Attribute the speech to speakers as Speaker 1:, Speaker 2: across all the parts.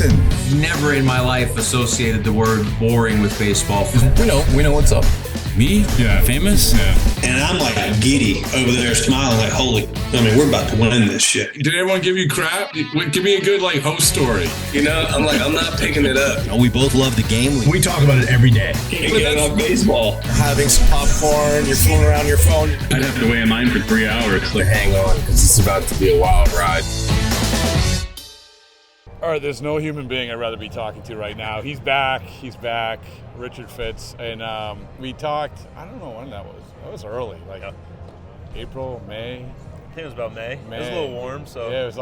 Speaker 1: listen.
Speaker 2: Never in my life associated the word boring with baseball.
Speaker 3: We know what's up.
Speaker 4: Me? Yeah. Famous? Yeah.
Speaker 5: And I'm like giddy over there smiling like, we're about to win this shit.
Speaker 4: Did everyone give you crap? Give me a good host story.
Speaker 3: I'm not picking it up.
Speaker 6: We both love the game.
Speaker 7: We talk about it every day.
Speaker 3: Can't get enough baseball.
Speaker 7: Having some popcorn, you're fooling around your phone.
Speaker 8: I'd have to wait in line for 3 hours.
Speaker 7: Hang on, because it's about to be a wild ride.
Speaker 9: All right, there's no human being I'd rather be talking to right now. He's back, Richard Fitts. And we talked, I don't know when that was. That was early, April, May.
Speaker 10: I think it was about May. It was a little warm, so.
Speaker 9: Yeah, it was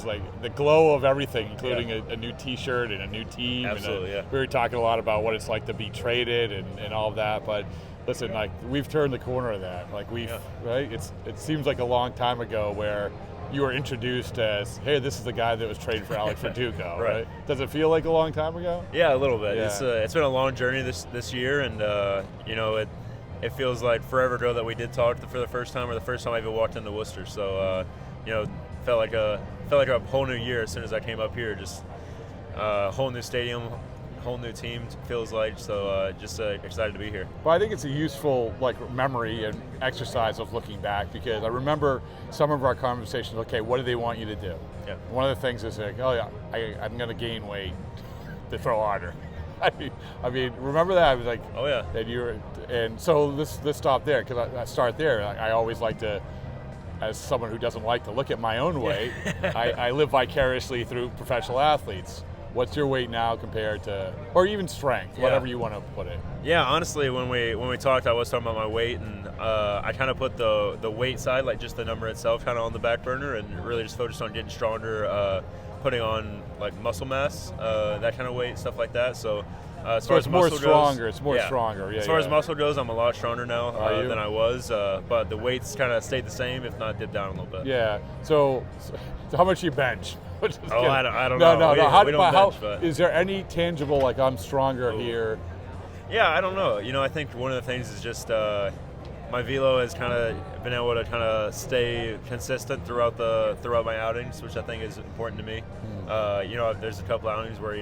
Speaker 9: like the glow of everything, including a new T-shirt and a new team.
Speaker 10: Absolutely, yeah.
Speaker 9: We were talking a lot about what it's like to be traded and all of that, but listen, we've turned the corner of that. Right? It seems like a long time ago where you were introduced as, hey, this is the guy that was traded for Alex Verdugo, right? Does it feel like a long time ago?
Speaker 10: Yeah, a little bit.
Speaker 9: Yeah.
Speaker 10: It's been a long journey this year, and it feels like forever ago that we did talk for the first time, or the first time I even walked into Worcester. So felt like a whole new year as soon as I came up here. Just whole new stadium, whole new team feels like. So just excited to be here.
Speaker 9: Well, I think it's a useful memory and exercise of looking back, because I remember some of our conversations. Okay, what do they want you to do?
Speaker 10: Yeah.
Speaker 9: One of the things is I'm going to gain weight to throw harder. I mean, remember that? I was like,
Speaker 10: oh yeah.
Speaker 9: And so let's stop there, because I start there. I always like to, as someone who doesn't like to look at my own weight, I live vicariously through professional athletes. What's your weight now compared to, or even strength, whatever you want to put it?
Speaker 10: Yeah, honestly, when we talked, I was talking about my weight, and I kind of put the weight side, just the number itself, kind of on the back burner, and really just focused on getting stronger, putting on muscle mass, that kind of weight, stuff like that. So as far as muscle goes,
Speaker 9: it's more stronger. Yeah,
Speaker 10: as far as muscle goes, I'm a lot stronger now than I was, but the weights kind of stayed the same, if not dipped down a little bit.
Speaker 9: Yeah. So how much you bench?
Speaker 10: I don't know.
Speaker 9: No.
Speaker 10: We don't bench, but
Speaker 9: is there any tangible I'm stronger here?
Speaker 10: Yeah, I don't know. I think one of the things is just my velo has kind of been able to kind of stay consistent throughout my outings, which I think is important to me. There's a couple outings where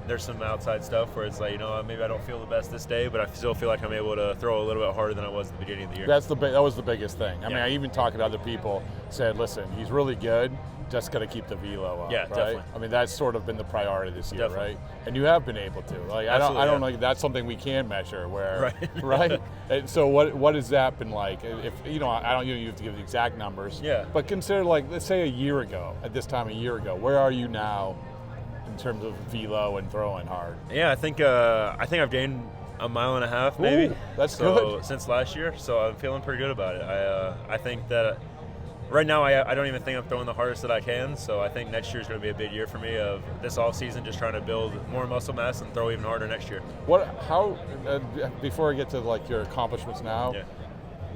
Speaker 10: there's some outside stuff where it's maybe I don't feel the best this day, but I still feel like I'm able to throw a little bit harder than I was at the beginning of the year.
Speaker 9: That was the biggest thing. I mean, I even talking to other people, said, listen, he's really good, just got to keep the velo up.
Speaker 10: Yeah,
Speaker 9: right?
Speaker 10: definitely.
Speaker 9: I mean, that's sort of been the priority this year,
Speaker 10: Definitely.
Speaker 9: right? And you have been able to. I don't know. That's something we can measure. Where, right? And so what has that been like? If you have to give the exact numbers.
Speaker 10: Yeah.
Speaker 9: But consider let's say at this time a year ago, where are you now in terms of velo and throwing hard?
Speaker 10: Yeah, I think I've gained a mile and a half maybe.
Speaker 9: Ooh, that's good.
Speaker 10: Since last year, so I'm feeling pretty good about it. I think that right now I don't even think I'm throwing the hardest that I can. So I think next year is going to be a big year for me of this off season, just trying to build more muscle mass and throw even harder next year.
Speaker 9: Before I get to your accomplishments now.
Speaker 10: Yeah.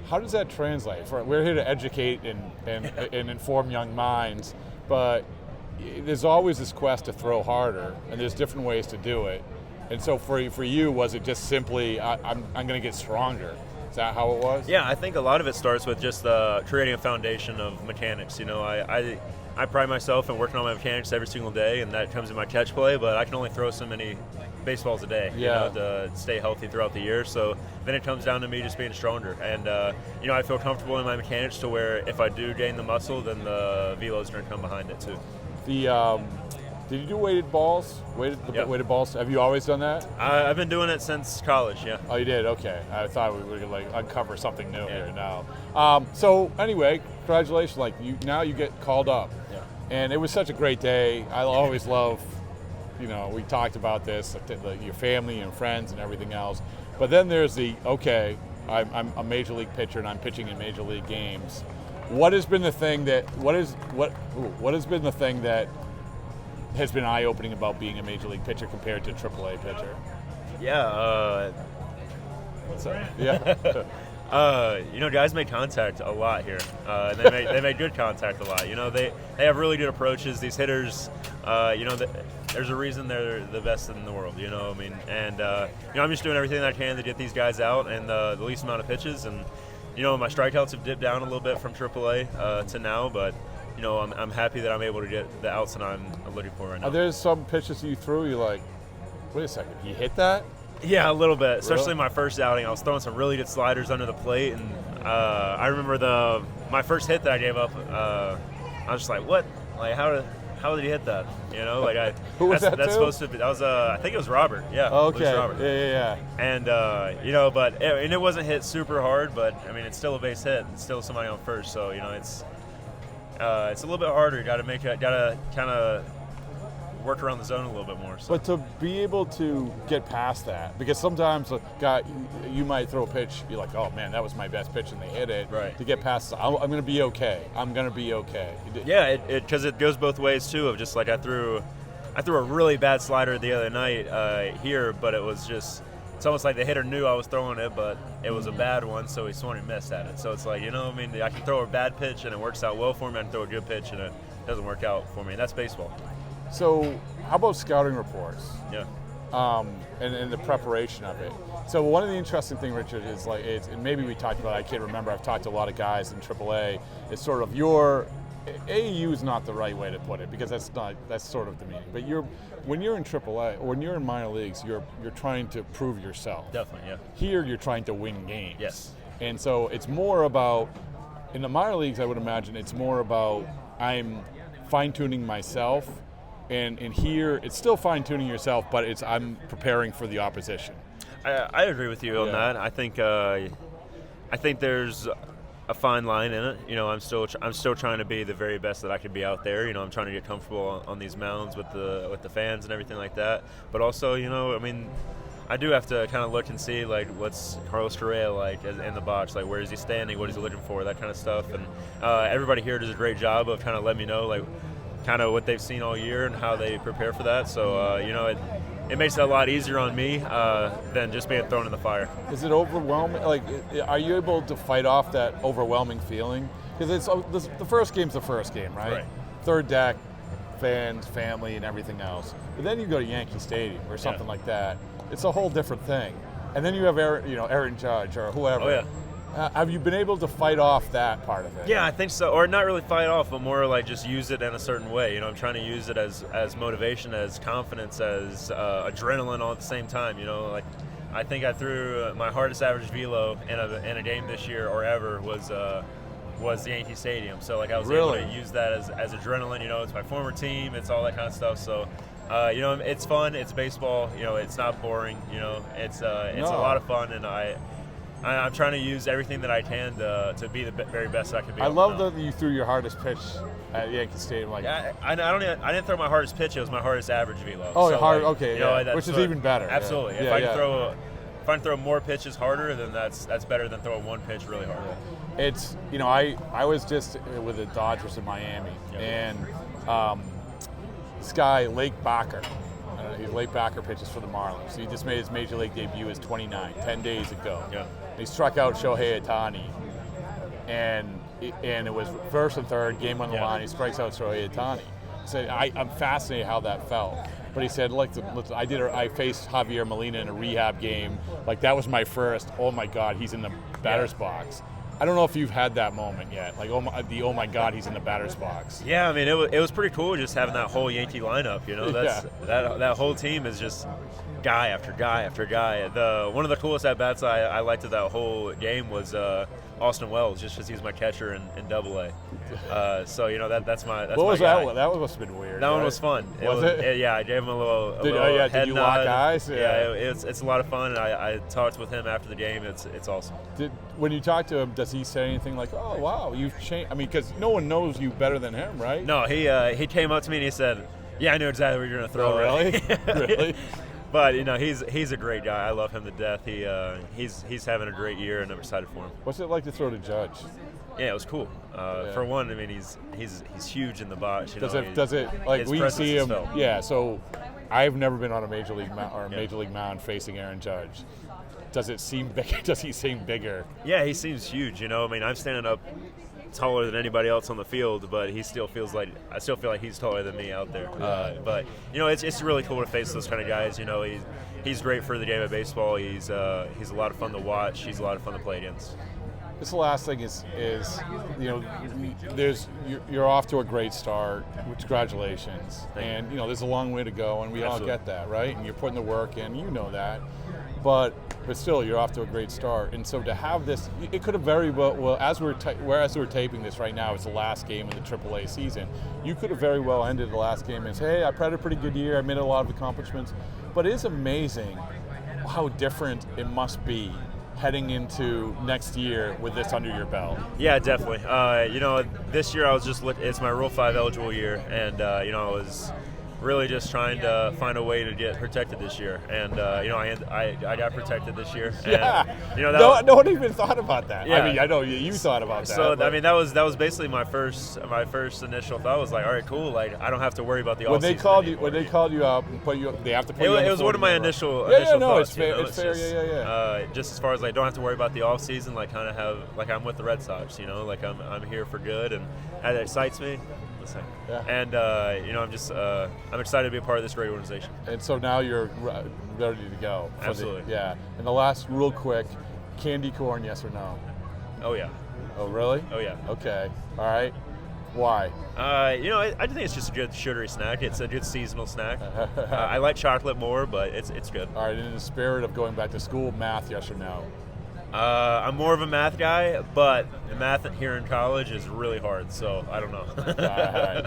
Speaker 9: How does that translate? We're here to educate and inform young minds, but there's always this quest to throw harder, and there's different ways to do it. And so for you, was it just simply, I'm going to get stronger? Is that how it was?
Speaker 10: Yeah, I think a lot of it starts with just creating a foundation of mechanics. I pride myself in working on my mechanics every single day, and that comes in my catch play, but I can only throw so many baseballs a day to stay healthy throughout the year. So then it comes down to me just being stronger. And, I feel comfortable in my mechanics to where if I do gain the muscle, then the velo is going to come behind it too.
Speaker 9: Did you do weighted balls? Weighted balls? Have you always done that?
Speaker 10: I've been doing it since college, yeah.
Speaker 9: Oh, you did? Okay. I thought we were going to uncover something new here now. So anyway, congratulations. Now you get called up.
Speaker 10: Yeah.
Speaker 9: And it was such a great day. I always love, we talked about this, your family and friends and everything else. But then there's I'm a major league pitcher and I'm pitching in major league games. What has been the thing that has been eye-opening about being a major league pitcher compared to a AAA pitcher?
Speaker 10: Yeah.
Speaker 9: What's up? Yeah.
Speaker 10: Guys make contact a lot here. They make good contact a lot. They have really good approaches. These hitters, there's a reason they're the best in the world. And I'm just doing everything that I can to get these guys out and the least amount of pitches. And my strikeouts have dipped down a little bit from AAA to now, but I'm happy that I'm able to get the outs that I'm looking for right now.
Speaker 9: Are there some pitches you threw? You're like, wait a second, he hit that?
Speaker 10: Yeah, a little bit. Especially
Speaker 9: Really?
Speaker 10: my first outing, I was throwing some really good sliders under the plate, and I remember my first hit that I gave up. I was just like, what? Like, how did he hit that?
Speaker 9: Who was that
Speaker 10: That's
Speaker 9: to?
Speaker 10: supposed to be. That was I think it was Robert. Yeah.
Speaker 9: Okay.
Speaker 10: It was Robert.
Speaker 9: Yeah.
Speaker 10: And but it wasn't hit super hard, but I mean it's still a base hit. It's still somebody on first, so it's a little bit harder. You got to kind of work around the zone a little bit more. So.
Speaker 9: But to be able to get past that, because sometimes you might throw a pitch, you're like, oh man, that was my best pitch, and they hit it.
Speaker 10: Right.
Speaker 9: To get past, I'm going to be okay. I'm going to be okay.
Speaker 10: Yeah, because it goes both ways too. Of just like I threw a really bad slider the other night here, but it was just. It's almost like the hitter knew I was throwing it, but it was a bad one, so he swung and missed at it. So it's like, I can throw a bad pitch and it works out well for me. I can throw a good pitch and it doesn't work out for me. And that's baseball.
Speaker 9: So how about scouting reports?
Speaker 10: Yeah.
Speaker 9: And the preparation of it. So one of the interesting things, Richard, is and maybe we talked about it, I can't remember, I've talked to a lot of guys in AAA, it's sort of AAU is not the right way to put it, because that's sort of demeaning. But when you're in AAA or when you're in minor leagues, you're trying to prove yourself.
Speaker 10: Definitely, yeah.
Speaker 9: Here you're trying to win games.
Speaker 10: Yes.
Speaker 9: And so it's more about, in the minor leagues, I would imagine it's more about I'm fine-tuning myself, and here it's still fine-tuning yourself, but I'm preparing for the opposition.
Speaker 10: I agree with you on that. I think there's a fine line in it. I'm still trying to be the very best that I can be out there. I'm trying to get comfortable on these mounds with the fans and everything like that. But also, I do have to kind of look and see like what's Carlos Correa like in the box, like where is he standing, what is he looking for, that kind of stuff. And everybody here does a great job of kind of letting me know like kind of what they've seen all year and how they prepare for that. So it makes it a lot easier on me than just being thrown in the fire.
Speaker 9: Is it overwhelming? Like, are you able to fight off that overwhelming feeling? Because the first game's the first game, right?
Speaker 10: Right.
Speaker 9: Third deck, fans, family, and everything else. But then you go to Yankee Stadium or something like that. It's a whole different thing. And then you have Aaron Judge or whoever.
Speaker 10: Oh yeah.
Speaker 9: Have you been able to fight off that part of it?
Speaker 10: Yeah, I think so. Or not really fight off, but more like just use it in a certain way. I'm trying to use it as motivation, as confidence, as adrenaline all at the same time. Like I think I threw my hardest average velo in a game this year or ever was the Yankee Stadium. So like I was able to use that as adrenaline. It's my former team. It's all that kind of stuff. So. It's fun. It's baseball. It's not boring. It's a lot of fun, and I'm trying to use everything that I can to be the very best I can be.
Speaker 9: I love that you threw your hardest pitch at Yankee Stadium. Like,
Speaker 10: I didn't throw my hardest pitch. It was my hardest average velo.
Speaker 9: Oh,
Speaker 10: so
Speaker 9: hard.
Speaker 10: Like,
Speaker 9: okay, which is even better.
Speaker 10: Absolutely.
Speaker 9: Yeah.
Speaker 10: If I can throw more pitches harder, then that's better than throwing one pitch really hard.
Speaker 9: It's I was just with the Dodgers in Miami, and this guy Lake Bacher. Lake Bacher pitches for the Marlins. He just made his major league debut as 29, 10 days ago.
Speaker 10: Yeah.
Speaker 9: He struck out Shohei Ohtani, and it was first and third, game on the line. He strikes out Shohei Ohtani. He said, I'm fascinated how that felt. But he said, I faced Javier Molina in a rehab game. Like, that was my first, oh my God, he's in the batter's box. I don't know if you've had that moment yet. Like, oh my God, he's in the batter's box.
Speaker 10: Yeah, I mean, it was pretty cool just having that whole Yankee lineup. That whole team is just guy after guy after guy. One of the coolest at bats I liked of that whole game was Austin Wells, just because he's my catcher in Double-A. So that's my. That's
Speaker 9: what was
Speaker 10: my guy.
Speaker 9: that one? That must have been weird.
Speaker 10: That one was fun.
Speaker 9: Was it?
Speaker 10: Yeah, I gave him a little
Speaker 9: Did
Speaker 10: head
Speaker 9: you
Speaker 10: nod.
Speaker 9: lock eyes?
Speaker 10: Yeah, it's a lot of fun. And I talked with him after the game. It's awesome.
Speaker 9: When you talk to him, does he say anything like, "Oh wow, you've changed"? I mean, because no one knows you better than him, right?
Speaker 10: No, he came up to me and he said, "Yeah, I knew exactly what you're gonna throw."
Speaker 9: Oh, really? Really?
Speaker 10: But he's a great guy. I love him to death. He's having a great year, and I'm excited for him.
Speaker 9: What's it like to throw to Judge?
Speaker 10: Yeah, it was cool. For one, I mean, he's huge in the box.
Speaker 9: Does it like we see him?
Speaker 10: Felt.
Speaker 9: Yeah. So I've never been on a major league major league mound facing Aaron Judge. Does it seem big? Does he seem bigger?
Speaker 10: Yeah, he seems huge. I mean, I'm standing up taller than anybody else on the field, but I still feel like he's taller than me out there. But it's really cool to face those kind of guys. He's great for the game of baseball. He's a lot of fun to watch. He's a lot of fun to play against.
Speaker 9: This last thing is you're off to a great start, which congratulations. And there's a long way to go, and we all get that, right? And you're putting the work in, you know that. But still, you're off to a great start. And so to have this, it could have very well as we're taping this right now, it's the last game of the AAA season. You could have very well ended the last game and say, hey, I've had a pretty good year. I made a lot of accomplishments. But it is amazing how different it must be heading into next year with this under your belt.
Speaker 10: Yeah, definitely. This year I was it's my Rule 5 eligible year, and I was really just trying to find a way to get protected this year, and I got protected this year.
Speaker 9: Yeah.
Speaker 10: And,
Speaker 9: no one even thought about that.
Speaker 10: Yeah.
Speaker 9: I mean, I know you thought about that.
Speaker 10: So that was basically my first initial thought was like, all right, cool. Like I don't have to worry about the
Speaker 9: when they called you up and put you, they have to put you.
Speaker 10: It was one of my initial
Speaker 9: thoughts.
Speaker 10: It's fair.
Speaker 9: It's fair. Yeah.
Speaker 10: Just as far as like, don't have to worry about the off season. Like kind of have like I'm with the Red Sox. Like I'm here for good, and that excites me.
Speaker 9: Yeah.
Speaker 10: And I'm excited to be a part of this great organization.
Speaker 9: And so now you're ready to go.
Speaker 10: Absolutely.
Speaker 9: Yeah. And the last, real quick, candy corn, yes or no?
Speaker 10: Oh yeah.
Speaker 9: Oh really?
Speaker 10: Oh yeah.
Speaker 9: Okay. All right. Why?
Speaker 10: I think it's just a good sugary snack. It's a good seasonal snack. I like chocolate more, but it's good.
Speaker 9: All right. In the spirit of going back to school, math, yes or no?
Speaker 10: I'm more of a math guy, but the math here in college is really hard, so I don't know.
Speaker 9: All right.